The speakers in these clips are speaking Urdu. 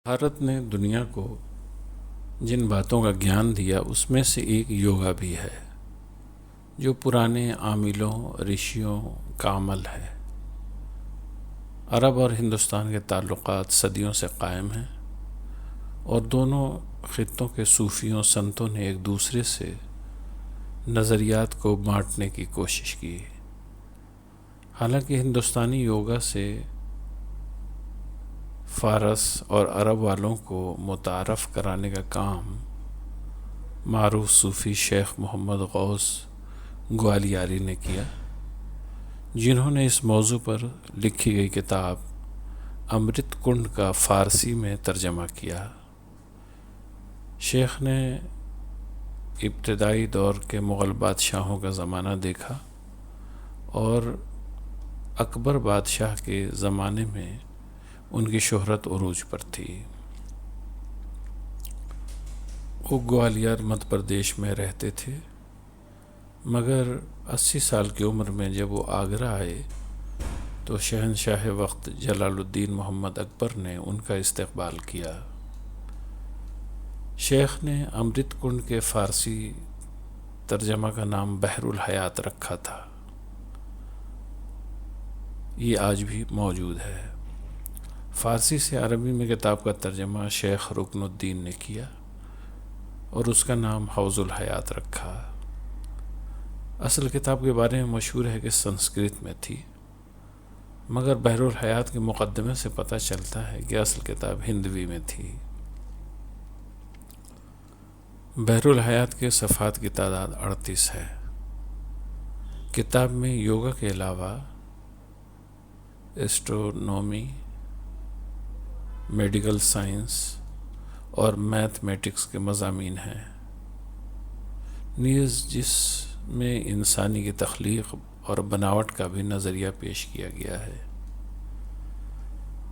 بھارت نے دنیا کو جن باتوں کا گیان دیا اس میں سے ایک یوگا بھی ہے، جو پرانے عاملوں رشیوں کا عمل ہے۔ عرب اور ہندوستان کے تعلقات صدیوں سے قائم ہیں، اور دونوں خطوں کے صوفیوں سنتوں نے ایک دوسرے سے نظریات کو بانٹنے کی کوشش کی۔ حالانکہ ہندوستانی یوگا سے فارس اور عرب والوں کو متعارف کرانے کا کام معروف صوفی شیخ محمد غوث گوالیاری نے کیا، جنہوں نے اس موضوع پر لکھی گئی کتاب امرت کنڈ کا فارسی میں ترجمہ کیا۔ شیخ نے ابتدائی دور کے مغل بادشاہوں کا زمانہ دیکھا اور اکبر بادشاہ کے زمانے میں ان کی شہرت عروج پر تھی۔ وہ گوالیار مدھیہ پردیش میں رہتے تھے، مگر 80 سال کی عمر میں جب وہ آگرہ آئے تو شہنشاہ وقت جلال الدین محمد اکبر نے ان کا استقبال کیا۔ شیخ نے امرت کنڈ کے فارسی ترجمہ کا نام بحر الحیات رکھا تھا۔ یہ آج بھی موجود ہے۔ فارسی سے عربی میں کتاب کا ترجمہ شیخ رکن الدین نے کیا اور اس کا نام حوض الحیات رکھا۔ اصل کتاب کے بارے میں مشہور ہے کہ سنسکرت میں تھی، مگر بحر الحیات کے مقدمے سے پتہ چلتا ہے کہ اصل کتاب ہندوی میں تھی۔ بحر الحیات کے صفحات کی تعداد 38 ہے۔ کتاب میں یوگا کے علاوہ ایسٹرونومی، میڈیکل سائنس اور میتھمیٹکس کے مضامین ہیں، نیز جس میں انسانی کی تخلیق اور بناوٹ کا بھی نظریہ پیش کیا گیا ہے۔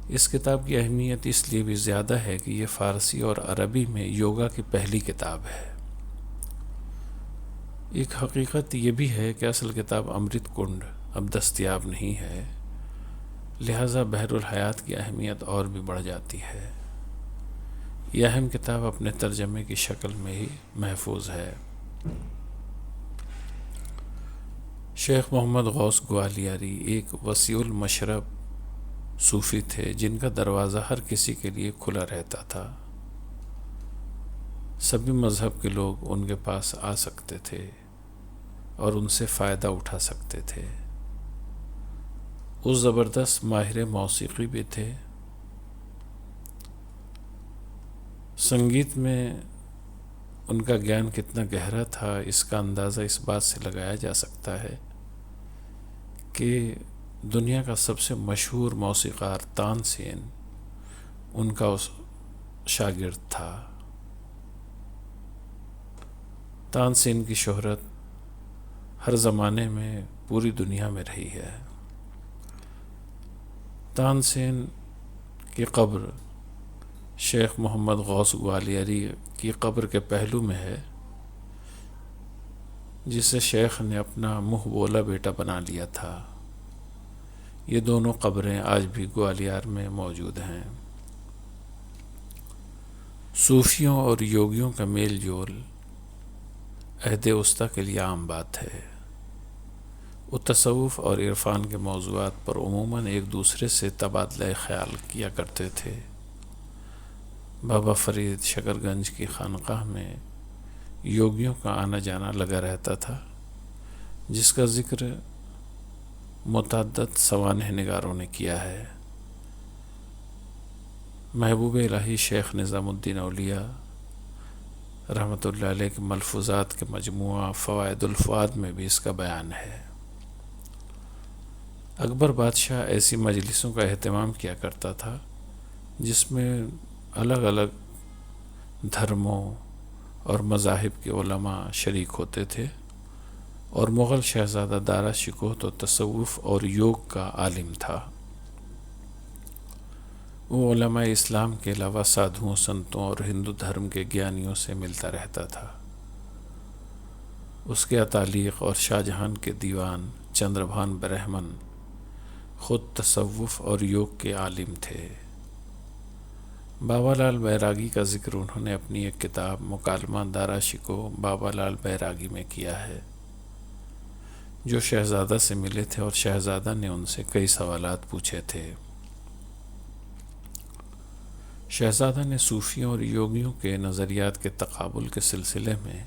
اس کتاب کی اہمیت اس لیے بھی زیادہ ہے کہ یہ فارسی اور عربی میں یوگا کی پہلی کتاب ہے۔ ایک حقیقت یہ بھی ہے کہ اصل کتاب امرت کنڈ اب دستیاب نہیں ہے، لہذا بحر الحیات کی اہمیت اور بھی بڑھ جاتی ہے۔ یہ اہم کتاب اپنے ترجمے کی شکل میں ہی محفوظ ہے۔ شیخ محمد غوث گوالیاری ایک وسیع المشرب صوفی تھے، جن کا دروازہ ہر کسی کے لیے کھلا رہتا تھا۔ سبھی مذہب کے لوگ ان کے پاس آ سکتے تھے اور ان سے فائدہ اٹھا سکتے تھے۔ وہ زبردست ماہر موسیقی بھی تھے۔ سنگیت میں ان کا گیان کتنا گہرا تھا، اس کا اندازہ اس بات سے لگایا جا سکتا ہے کہ دنیا کا سب سے مشہور موسیقار تان سین ان کا شاگرد تھا۔ تان سین کی شہرت ہر زمانے میں پوری دنیا میں رہی ہے۔ تان سین کی قبر شیخ محمد غوث گوالیاری کی قبر کے پہلو میں ہے، جسے شیخ نے اپنا منہ بولا بیٹا بنا لیا تھا۔ یہ دونوں قبریں آج بھی گوالیار میں موجود ہیں۔ صوفیوں اور یوگیوں کا میل جول عہد وسطیٰ کے لیے عام بات ہے۔ وہ تصوف اور عرفان کے موضوعات پر عموماً ایک دوسرے سے تبادلہ خیال کیا کرتے تھے۔ بابا فرید شکر گنج کی خانقاہ میں یوگیوں کا آنا جانا لگا رہتا تھا، جس کا ذکر متعدد سوانح نگاروں نے کیا ہے۔ محبوب الہی شیخ نظام الدین اولیاء رحمۃ اللہ علیہ کے ملفوظات کے مجموعہ فوائد الفؤاد میں بھی اس کا بیان ہے۔ اکبر بادشاہ ایسی مجلسوں کا اہتمام کیا کرتا تھا جس میں الگ الگ دھرموں اور مذاہب کے علماء شریک ہوتے تھے، اور مغل شہزادہ دارا شکوہ تو تصوف اور یوگ کا عالم تھا۔ وہ علماء اسلام کے علاوہ سادھوؤں، سنتوں اور ہندو دھرم کے گیانیوں سے ملتا رہتا تھا۔ اس کے اتالیق اور شاہجہان کے دیوان چندربھان برہمن خود تصوف اور یوگ کے عالم تھے۔ بابا لال بیراگی کا ذکر انہوں نے اپنی ایک کتاب مکالمہ دارا شکو بابا لال بیراگی میں کیا ہے، جو شہزادہ سے ملے تھے اور شہزادہ نے ان سے کئی سوالات پوچھے تھے۔ شہزادہ نے صوفیوں اور یوگیوں کے نظریات کے تقابل کے سلسلے میں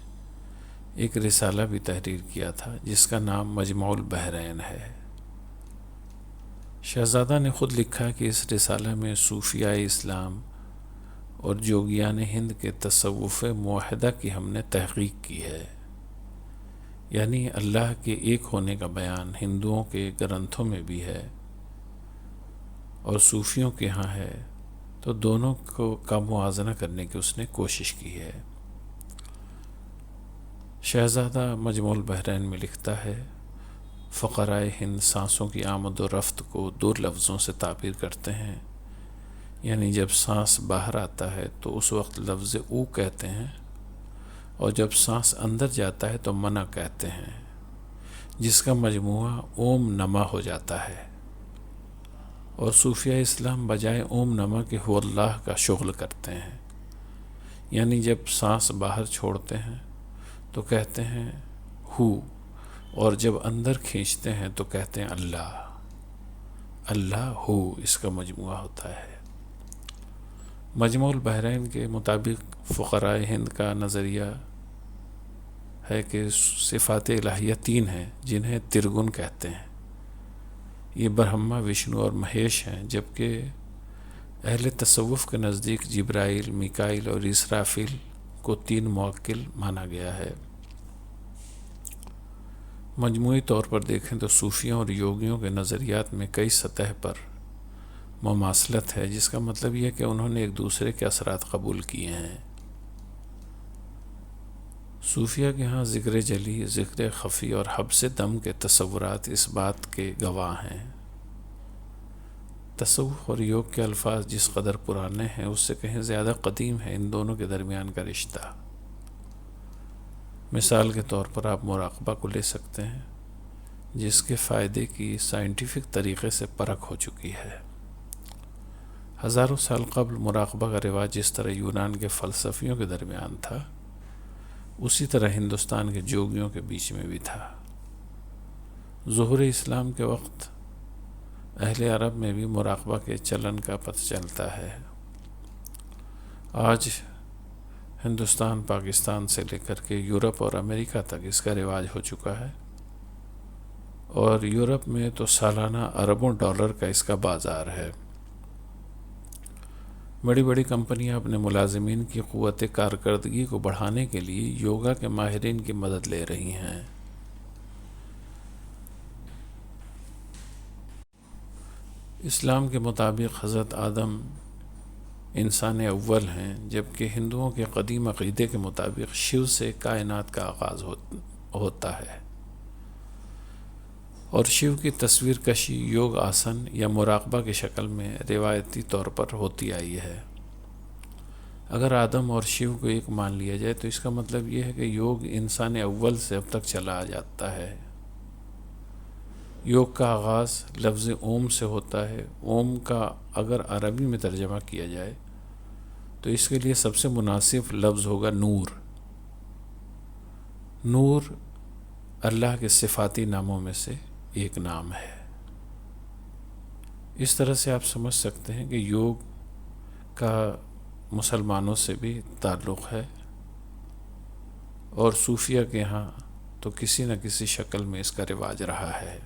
ایک رسالہ بھی تحریر کیا تھا جس کا نام مجموع البحرین ہے۔ شہزادہ نے خود لکھا کہ اس رسالے میں صوفیاء اسلام اور جوگیان ہند کے تصوف موحدہ کی ہم نے تحقیق کی ہے، یعنی اللہ کے ایک ہونے کا بیان ہندوؤں کے گرنتھوں میں بھی ہے اور صوفیوں کے ہاں ہے، تو دونوں کا موازنہ کرنے کی اس نے کوشش کی ہے۔ شہزادہ مجموع البحرین میں لکھتا ہے، فقرائے ہند سانسوں کی آمد و رفت کو دو لفظوں سے تعبیر کرتے ہیں، یعنی جب سانس باہر آتا ہے تو اس وقت لفظ او کہتے ہیں، اور جب سانس اندر جاتا ہے تو منع کہتے ہیں، جس کا مجموعہ اوم نما ہو جاتا ہے۔ اور صوفیہ اسلام بجائے اوم نما کے ہو اللہ کا شغل کرتے ہیں، یعنی جب سانس باہر چھوڑتے ہیں تو کہتے ہیں ہو، اور جب اندر کھینچتے ہیں تو کہتے ہیں اللہ، اللہ ہو، اس کا مجموعہ ہوتا ہے۔ مجموع البحرین کے مطابق فقرائے ہند کا نظریہ ہے کہ صفات الہیہ تین ہیں جنہیں ترگن کہتے ہیں، یہ برہما، وشنو اور مہیش ہیں، جبکہ اہل تصوف کے نزدیک جبرائیل، میکائیل اور اسرافیل کو تین موکل مانا گیا ہے۔ مجموعی طور پر دیکھیں تو صوفیوں اور یوگیوں کے نظریات میں کئی سطح پر مماثلت ہے، جس کا مطلب یہ ہے کہ انہوں نے ایک دوسرے کے اثرات قبول کیے ہیں۔ صوفیہ کے ہاں ذکر جلی، ذکر خفی اور حبس دم کے تصورات اس بات کے گواہ ہیں۔ تصوف اور یوگ کے الفاظ جس قدر پرانے ہیں اس سے کہیں زیادہ قدیم ہے ان دونوں کے درمیان کا رشتہ۔ مثال کے طور پر آپ مراقبہ کو لے سکتے ہیں، جس کے فائدے کی سائنٹیفک طریقے سے پرکھ ہو چکی ہے۔ ہزاروں سال قبل مراقبہ کا رواج جس طرح یونان کے فلسفیوں کے درمیان تھا، اسی طرح ہندوستان کے جوگیوں کے بیچ میں بھی تھا۔ ظہور اسلام کے وقت اہل عرب میں بھی مراقبہ کے چلن کا پتہ چلتا ہے۔ آج ہندوستان، پاکستان سے لے کر کے یورپ اور امریکہ تک اس کا رواج ہو چکا ہے، اور یورپ میں تو سالانہ اربوں ڈالر کا اس کا بازار ہے۔ بڑی بڑی کمپنیاں اپنے ملازمین کی قوت کارکردگی کو بڑھانے کے لیے یوگا کے ماہرین کی مدد لے رہی ہیں۔ اسلام کے مطابق حضرت آدم انسان اول ہیں، جبکہ ہندوؤں کے قدیم عقیدے کے مطابق شیو سے کائنات کا آغاز ہوتا ہے، اور شیو کی تصویر کشی یوگ آسن یا مراقبہ کی شکل میں روایتی طور پر ہوتی آئی ہے۔ اگر آدم اور شیو کو ایک مان لیا جائے تو اس کا مطلب یہ ہے کہ یوگ انسان اول سے اب تک چلا آ جاتا ہے۔ یوگ کا آغاز لفظ اوم سے ہوتا ہے۔ اوم کا اگر عربی میں ترجمہ کیا جائے تو اس کے لیے سب سے مناسب لفظ ہوگا نور۔ نور اللہ کے صفاتی ناموں میں سے ایک نام ہے۔ اس طرح سے آپ سمجھ سکتے ہیں کہ یوگ کا مسلمانوں سے بھی تعلق ہے، اور صوفیہ کے ہاں تو کسی نہ کسی شکل میں اس کا رواج رہا ہے۔